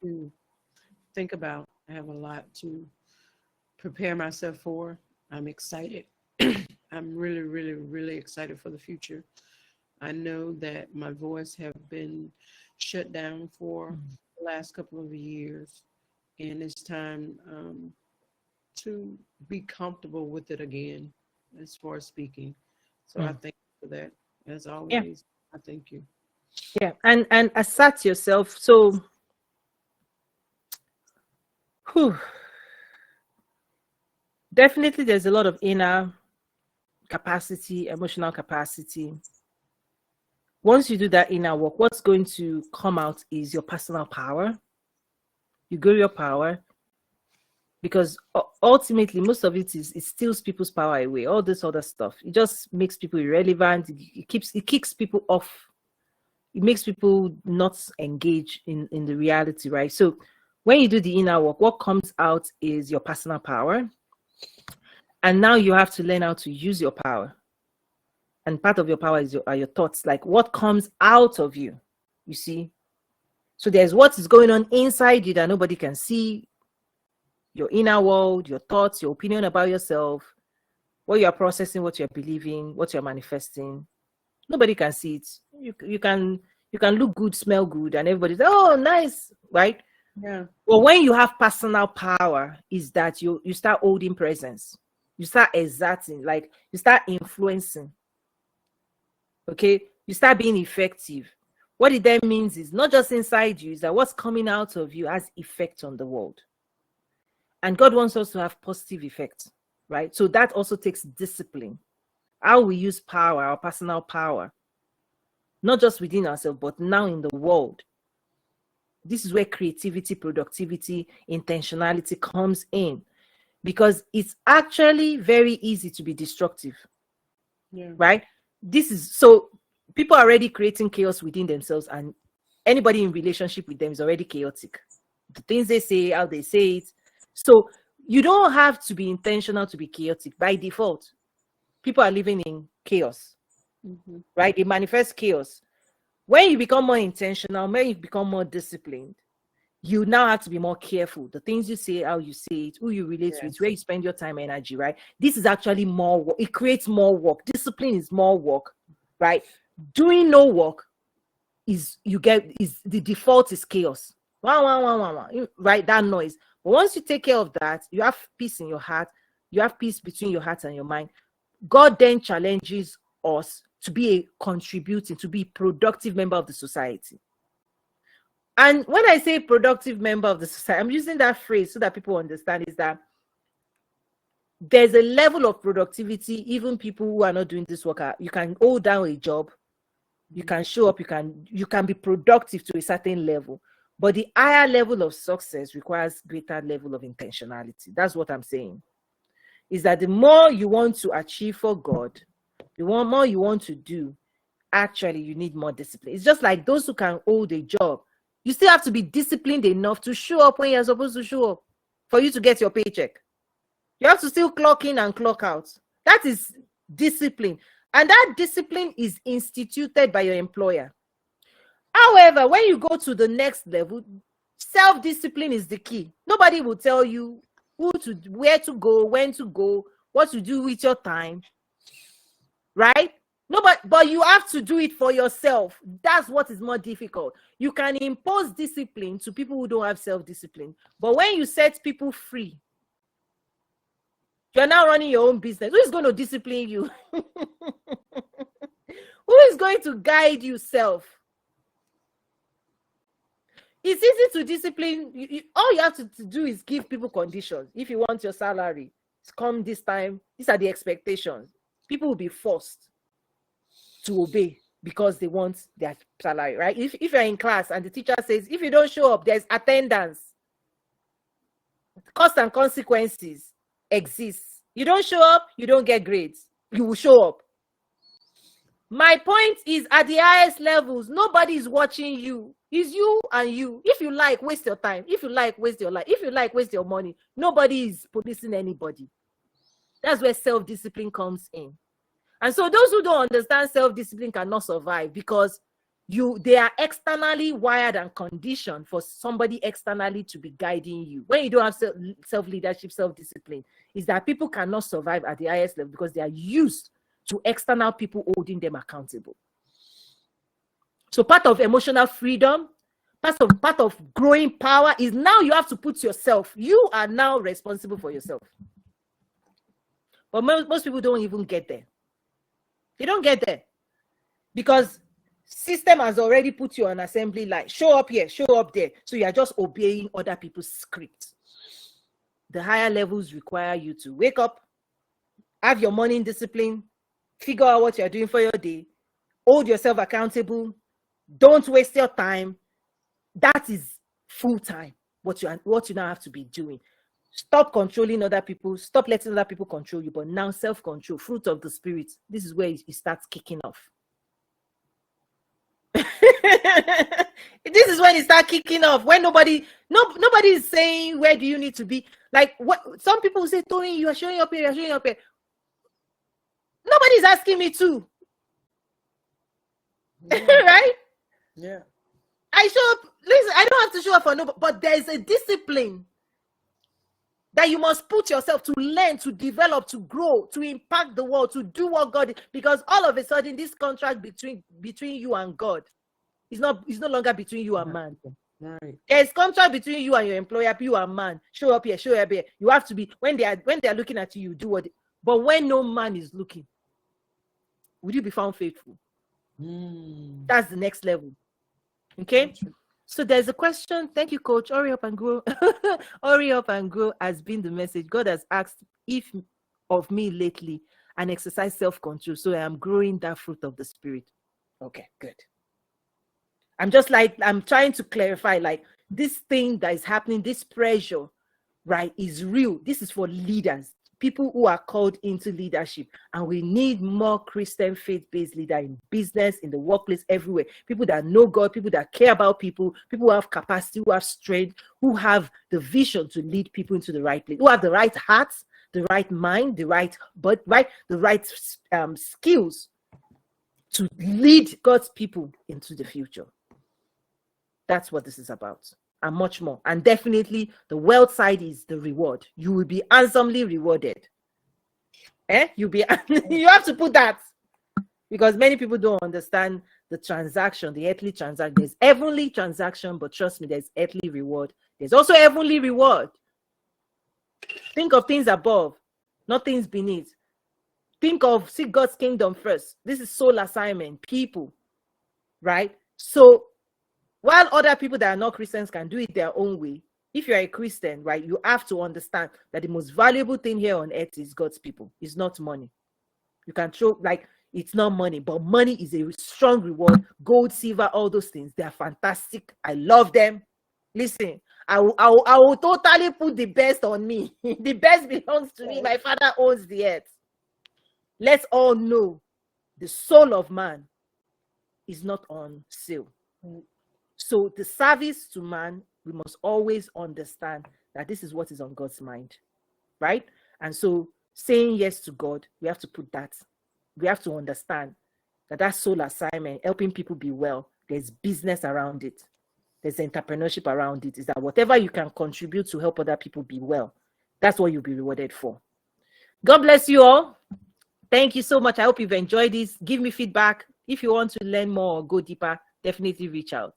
to think about. I have a lot to prepare myself for. I'm excited. I'm really, really, really excited for the future. I know that my voice have been shut down for the last couple of years, and it's time to be comfortable with it again as far as speaking. So I Mm. thank you for that. As Yeah, always, I thank you. yeah, and assert yourself. So, whew, definitely, there's a lot of inner capacity, emotional capacity. Once you do that inner work, what's going to come out is your personal power. You grow your power because ultimately, most of it steals people's power away. All this other stuff, it just makes people irrelevant. It kicks people off. It makes people not engage in the reality, right? So when you do the inner work, what comes out is your personal power. And now you have to learn how to use your power. And part of your power are your thoughts, like what comes out of you, you see. So there's what is going on inside you that nobody can see, your inner world, your thoughts, your opinion about yourself, what you're processing, what you're believing, what you're manifesting. Nobody can see it. You can look good, smell good, and everybody's, oh, nice, right? Yeah. But when you have personal power, is that you start holding presence, you start exerting, like you start influencing. Okay, you start being effective. What it then means is not just inside you, is that what's coming out of you has effect on the world. And God wants us to have positive effects, right? So that also takes discipline. How we use power, our personal power, not just within ourselves, but now in the world. This is where creativity, productivity, intentionality comes in, because it's actually very easy to be destructive, Yeah. right? This is so people are already creating chaos within themselves, and anybody in relationship with them is already chaotic. The things they say, how they say it. So you don't have to be intentional to be chaotic. By default, people are living in chaos, Mm-hmm. right? They manifest chaos. When you become more intentional, when you become more disciplined, you now have to be more careful. The things you say, how you say it, who you relate with, Yes. where you spend your time, energy, right? This is actually more work. It creates more work. Discipline is more work, right? Doing no work is the default is chaos. Wah, wah, wah, wah, wah, right? That noise. But once you take care of that, you have peace in your heart. You have peace between your heart and your mind. God then challenges us to be a contributing, to be a productive member of the society. And when I say productive member of the society, I'm using that phrase so that people understand is that there's a level of productivity, even people who are not doing this work, you can hold down a job, you can show up, you can be productive to a certain level. But the higher level of success requires greater level of intentionality. That's what I'm saying. Is that the more you want to achieve for God, the more you want to do, actually you need more discipline. It's just like those who can hold a job. You still have to be disciplined enough to show up when you're supposed to show up for you to get your paycheck. You have to still clock in and clock out. That is discipline. And that discipline is instituted by your employer. However, when you go to the next level, self-discipline is the key. Nobody will tell you where to go, when to go, what to do with your time, right? But you have to do it for yourself. That's what is more difficult. You can impose discipline to people who don't have self-discipline. But when you set people free, you're now running your own business. Who is going to discipline you? Who is going to guide you self? It's easy to discipline. All you have to do is give people conditions. If you want your salary, come this time. These are the expectations. People will be forced to obey because they want their salary, right? If you're in class and the teacher says, if you don't show up, there's attendance. Costs and consequences exist. You don't show up, you don't get grades. You will show up. My point is, at the highest levels, nobody is watching you. It's you and you. If you like, waste your time. If you like, waste your life. If you like, waste your money. Nobody is policing anybody. That's where self-discipline comes in. And so those who don't understand self-discipline cannot survive, because They are externally wired and conditioned for somebody externally to be guiding you. When you don't have self-leadership, self-discipline, is that people cannot survive at the highest level because they are used to external people holding them accountable. So part of emotional freedom, part of growing power is now you have to put yourself, you are now responsible for yourself. But most people don't even get there. They don't get there because system has already put you on assembly line. Show up here, show up there. So you are just obeying other people's script. The higher levels require you to wake up, have your morning discipline, figure out what you're doing for your day, hold yourself accountable, don't waste your time. That is full time, what you now have to be doing. Stop controlling other people, stop letting other people control you, but now self-control, fruit of the spirit. This is where it starts kicking off. This is when it starts kicking off, when nobody is saying where do you need to be. Like what some people say, Toyin, you are showing up here, you're showing up here. Nobody's asking me to. Yeah. Right? Yeah. I show up. Listen, I don't have to show up for nobody, but there's a discipline that you must put yourself to learn, to develop, to grow, to impact the world, to do what God is. Because all of a sudden, this contract between you and God is no longer between you and man. Right. There's contract between you and your employer, you and man. Show up here, show up here. You have to be, when they are looking at you, you do what. But when no man is looking, would you be found faithful? That's the next level. Okay. So there's a question. Thank you, coach. Hurry up and grow. Hurry up and grow has been the message. God has asked if of me lately and exercise self-control. So I am growing that fruit of the spirit. Okay, good. I'm trying to clarify, like, this thing that is happening, this pressure, right, is real. This is for leaders, people who are called into leadership. And we need more Christian faith-based leaders in business, in the workplace, everywhere. People that know God, people that care about people who have capacity, who have strength, who have the vision to lead people into the right place, who have the right hearts, the right mind, the right skills to lead God's people into the future. That's what this is about, and much more. And definitely the wealth side is the reward. You will be handsomely rewarded. You have to put that, because many people don't understand the transaction, the earthly transaction. There's heavenly transaction, but trust me, there's earthly reward. There's also heavenly reward. Think of things above, not things beneath. Seek God's kingdom first. This is soul assignment, people, right? So while other people that are not Christians can do it their own way, if you're a Christian, right, you have to understand that the most valuable thing here on earth is God's people. It's not money. You can throw, like, it's not money, but money is a strong reward. Gold, silver, all those things, they are fantastic. I love them. Listen, I will totally put the best on me. The best belongs to me. My Father owns the earth. Let's all know the soul of man is not on sale. So the service to man, we must always understand that this is what is on God's mind, right? And so saying yes to God, we have to put that. We have to understand that soul assignment, helping people be well, there's business around it. There's entrepreneurship around it. Is that whatever you can contribute to help other people be well, that's what you'll be rewarded for. God bless you all. Thank you so much. I hope you've enjoyed this. Give me feedback. If you want to learn more or go deeper, definitely reach out.